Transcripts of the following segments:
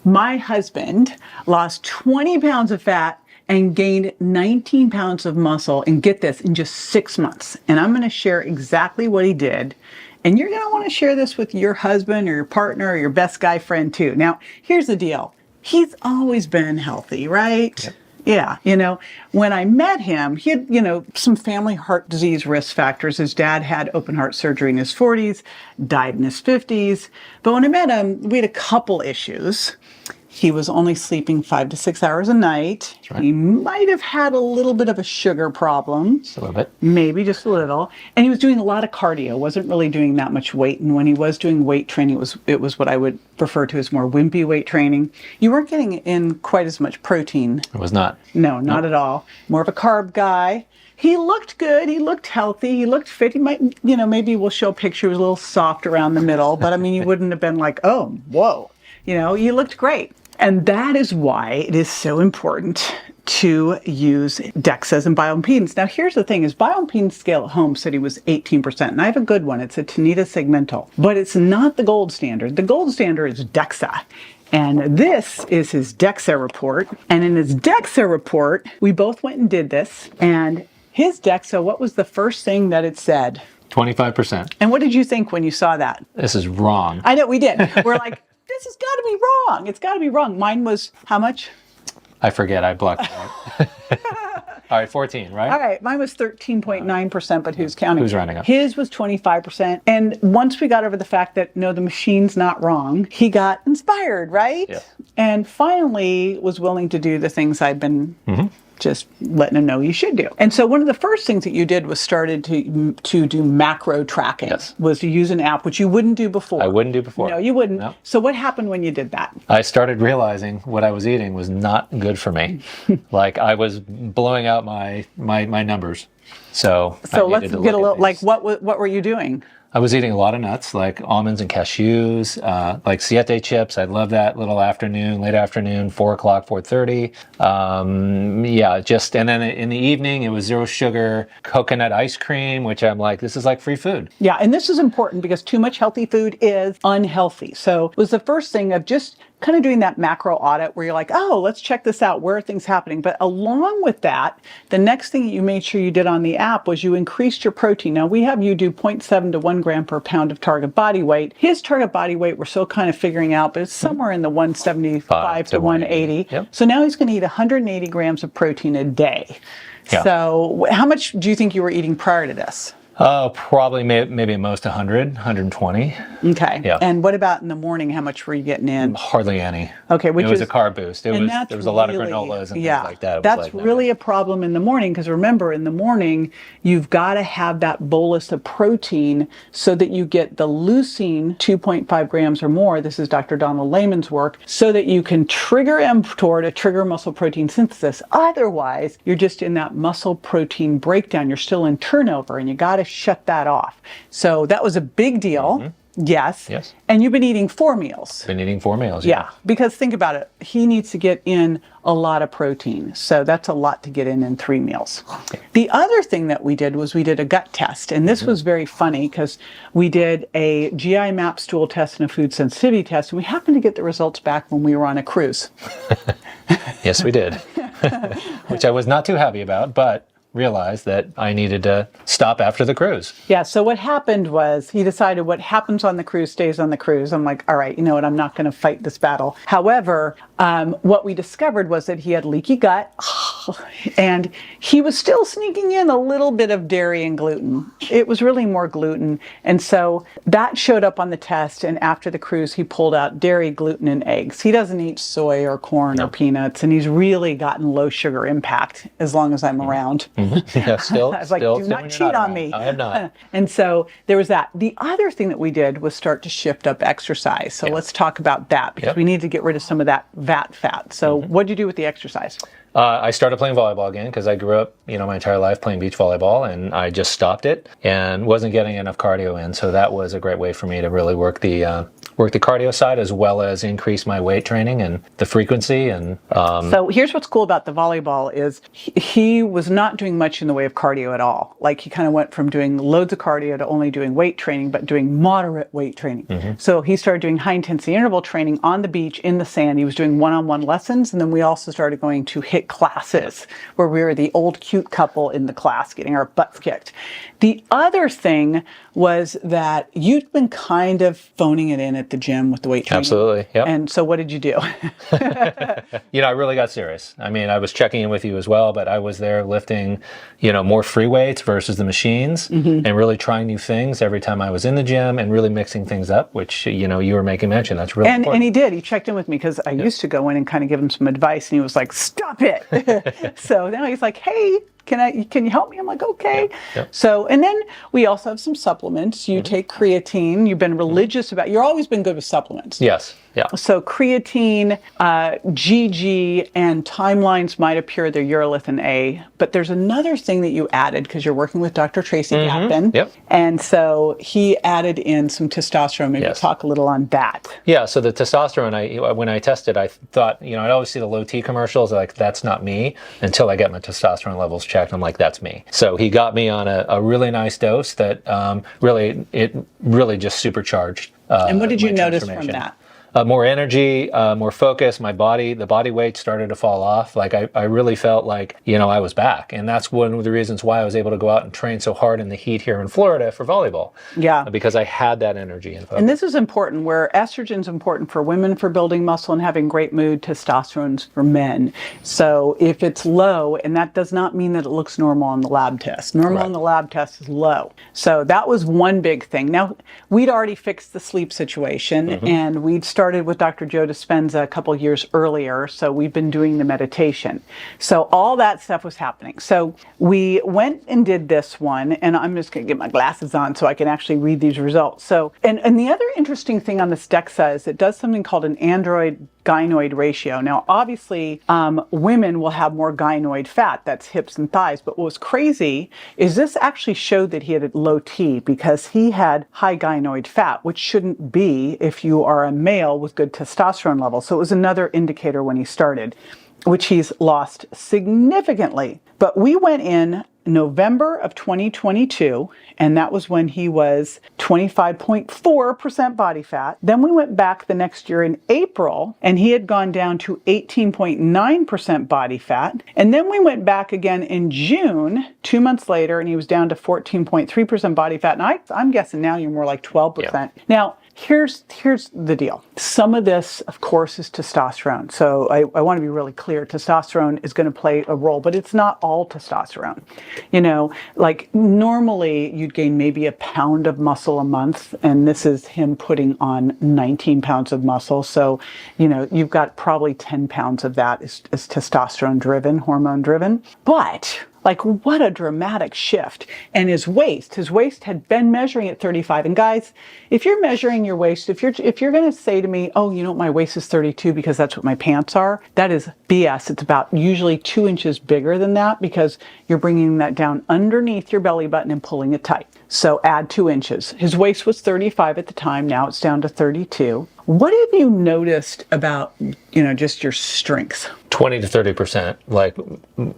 My husband lost 20 pounds of fat and gained 19 pounds of muscle, and get this, in just 6 months. And I'm going to share exactly what he did. And you're going to want to share this with your husband or your partner or your best guy friend too. Now, here's the deal. He's always been healthy, right? Yep. Yeah, when I met him, he had, some family heart disease risk factors. His dad had open heart surgery in his 40s, died in his 50s. But when I met him, we had a couple issues. He was only sleeping 5 to 6 hours a night. That's right. He might have had a little bit of a sugar problem. Just a little bit. Maybe just a little. And he was doing a lot of cardio, wasn't really doing that much weight. And when he was doing weight training, it was what I would refer to as more wimpy weight training. You weren't getting in quite as much protein. It was not. No, not at all. More of a carb guy. He looked good. He looked healthy. He looked fit. He might, maybe we'll show a picture. He was a little soft around the middle. But I mean, you wouldn't have been like, oh, whoa. You looked great. And that is why it is so important to use Dexas and bioimpedance. Now, here's the thing, his bioimpedance scale at home said he was 18%, and I have a good one. It's a Tanita segmental, but it's not the gold standard. The gold standard is Dexa. And this is his Dexa report. And in his Dexa report, we both went and did this. And his Dexa, what was the first thing that it said? 25%. And what did you think when you saw that? This is wrong. I know, we did. We're like, this has got to be wrong. It's got to be wrong. Mine was how much? I forget. I blocked it out. All right, 14, right? All right, mine was 13.9%, but who's counting? Who's rounding up? His was 25%. And once we got over the fact that, no, the machine's not wrong, he got inspired, right? Yeah. And finally was willing to do the things I've been just letting him know you should do. And so one of the first things that you did was started to do macro tracking. Yes. Was to use an app, which you wouldn't do before. I wouldn't do before. No, you wouldn't. No. So what happened when you did that? I started realizing what I was eating was not good for me. Like I was blowing out my numbers. So let's get a little, like what were you doing? I was eating a lot of nuts, like almonds and cashews, like siete chips. I love that late afternoon, 4 o'clock, 4:30. And then in the evening, it was zero sugar, coconut ice cream, which I'm like, this is like free food. Yeah, and this is important because too much healthy food is unhealthy. So it was the first thing of just kind of doing that macro audit where you're like, oh, let's check this out. Where are things happening? But along with that, the next thing you made sure you did on the app was you increased your protein. Now, we have you do 0.7 to 1 gram per pound of target body weight. His target body weight, we're still kind of figuring out, but it's somewhere in the 175 to 180. Yep. So now he's going to eat 180 grams of protein a day. Yeah. So how much do you think you were eating prior to this? Probably maybe at most 100, 120. Okay. Yeah. And what about in the morning? How much were you getting in? Hardly any. Okay, it was a carb boost. There was a lot of granolas and things like that. It was That's really a problem in the morning because remember, in the morning, you've got to have that bolus of protein so that you get the leucine 2.5 grams or more. This is Dr. Donald Lehman's work, so that you can trigger mTOR to trigger muscle protein synthesis. Otherwise, you're just in that muscle protein breakdown. You're still in turnover and you got to shut that off. So that was a big deal. Yes. Yes. And you've been eating 4 meals. Been eating 4 meals. Yeah, because think about it. He needs to get in a lot of protein. So that's a lot to get in 3 meals. Okay. The other thing that we did was we did a gut test. And this was very funny because we did a GI map stool test and a food sensitivity test. And we happened to get the results back when we were on a cruise. Yes, we did. Which I was not too happy about, but realized that I needed to stop after the cruise. Yeah, so what happened was he decided what happens on the cruise stays on the cruise. I'm like, all right, you know what, I'm not going to fight this battle. However, what we discovered was that he had leaky gut and he was still sneaking in a little bit of dairy and gluten. It was really more gluten. And so that showed up on the test, and after the cruise, he pulled out dairy, gluten, and eggs. He doesn't eat soy or corn or peanuts, and he's really gotten low sugar impact as long as I'm around. Yeah, still. I was like, do not cheat on me. I have not. And so there was that. The other thing that we did was start to shift up exercise. So let's talk about that because we need to get rid of some of that VAT fat. So what did you do with the exercise? I started playing volleyball again because I grew up, my entire life playing beach volleyball, and I just stopped it and wasn't getting enough cardio in. So that was a great way for me to really work the work the cardio side as well as increase my weight training and the frequency. And so here's what's cool about the volleyball is he was not doing much in the way of cardio at all. Like he kind of went from doing loads of cardio to only doing weight training, but doing moderate weight training. So he started doing high intensity interval training on the beach in the sand. He was doing one-on-one lessons, and then we also started going to HIIT classes where we were the old cute couple in the class getting our butts kicked. The other thing was that you'd been kind of phoning it in at the gym with the weight training. Absolutely. Yep. And so what did you do? I really got serious. I mean, I was checking in with you as well, but I was there lifting, more free weights versus the machines and really trying new things every time I was in the gym and really mixing things up, which, you were making mention. That's really important. And he did. He checked in with me because I used to go in and kind of give him some advice, and he was like, stop it. So now he's like, hey, can you help me? I'm like, okay. Yep. So, and then we also have some supplements. You take creatine. You've been religious about, you've always been good with supplements. Yes. Yeah. So creatine, GG, and timelines might appear they're urolithin A, but there's another thing that you added because you're working with Dr. Tracy Gapin. Yep. And so he added in some testosterone. Maybe talk a little on that. Yeah. So the testosterone, when I tested, I thought, I'd always see the low T commercials, like that's not me, until I get my testosterone levels checked. I'm like, that's me. So he got me on a really nice dose that really just supercharged. And what did you notice from that? More energy, more focus. The body weight started to fall off. Like I really felt like, I was back. And that's one of the reasons why I was able to go out and train so hard in the heat here in Florida for volleyball. Yeah. Because I had that energy and focus. And this is important, where estrogen's important for women for building muscle and having great mood, testosterone's for men. So if it's low, and that does not mean that it looks normal on the lab test. Normal on the lab test is low. So that was one big thing. Now, we'd already fixed the sleep situation, and we'd started with Dr. Joe Dispenza a couple years earlier, so we've been doing the meditation. So all that stuff was happening. So we went and did this one, and I'm just going to get my glasses on so I can actually read these results. So, and the other interesting thing on this Dexa is it does something called an android gynoid ratio. Now, obviously, women will have more gynoid fat, that's hips and thighs, but what was crazy is this actually showed that he had a low T because he had high gynoid fat, which shouldn't be if you are a male with good testosterone levels. So it was another indicator when he started, which he's lost significantly. But we went in November of 2022, and that was when he was 25.4% body fat. Then we went back the next year in April, and he had gone down to 18.9% body fat. And then we went back again in June, 2 months later, and he was down to 14.3% body fat. And I'm guessing now you're more like 12%. Yeah. Now, here's the deal. Some of this, of course, is testosterone. So I want to be really clear. Testosterone is going to play a role, but it's not all testosterone. Like normally you'd gain maybe a pound of muscle a month, and this is him putting on 19 pounds of muscle. So, you've got probably 10 pounds of that is testosterone driven, hormone driven. But like, what a dramatic shift. And his waist had been measuring at 35. And guys, if you're measuring your waist, if you're going to say to me, oh, my waist is 32 because that's what my pants are, that is BS. It's about usually 2 inches bigger than that because you're bringing that down underneath your belly button and pulling it tight. So add 2 inches. His waist was 35 at the time. Now it's down to 32. What have you noticed about, just your strength? 20 to 30%, like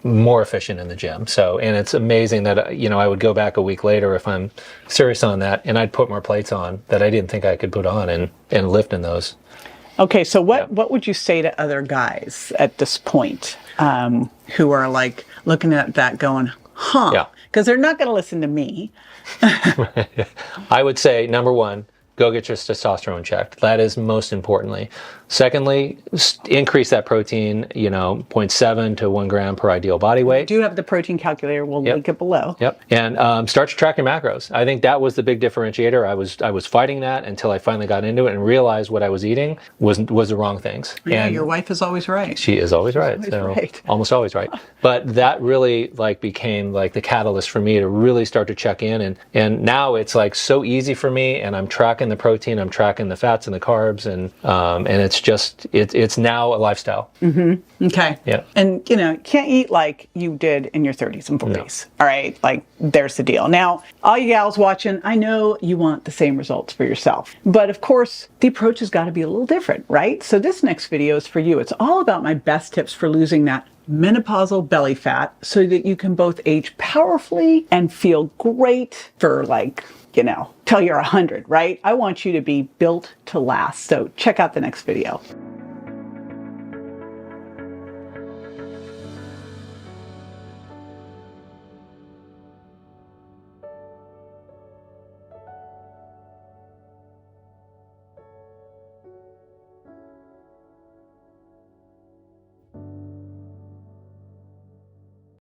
more efficient in the gym. So, and it's amazing that, I would go back a week later if I'm serious on that, and I'd put more plates on that I didn't think I could put on and lift in those. Okay, so what would you say to other guys at this point who are like looking at that going, huh? Yeah. Because they're not going to listen to me. I would say, number one, go get your testosterone checked. That is most importantly. Secondly, increase that protein, 0.7 to 1 gram per ideal body weight. I do have the protein calculator. We'll link it below. Yep. And start to track your macros. I think that was the big differentiator. I was fighting that until I finally got into it and realized what I was eating was the wrong things. Yeah, and your wife is always right. she is always right. Almost always right. But that really became the catalyst for me to really start to check in. And now it's so easy for me, and I'm tracking the protein, I'm tracking the fats and the carbs, and it's it's now a lifestyle. Okay. Yeah. And, you can't eat like you did in your 30s and 40s. All right. Like, there's the deal. Now, all you gals watching, I know you want the same results for yourself. But of course, the approach has got to be a little different, right? So this next video is for you. It's all about my best tips for losing that menopausal belly fat so that you can both age powerfully and feel great for till you're 100, right? I want you to be built to last. So check out the next video.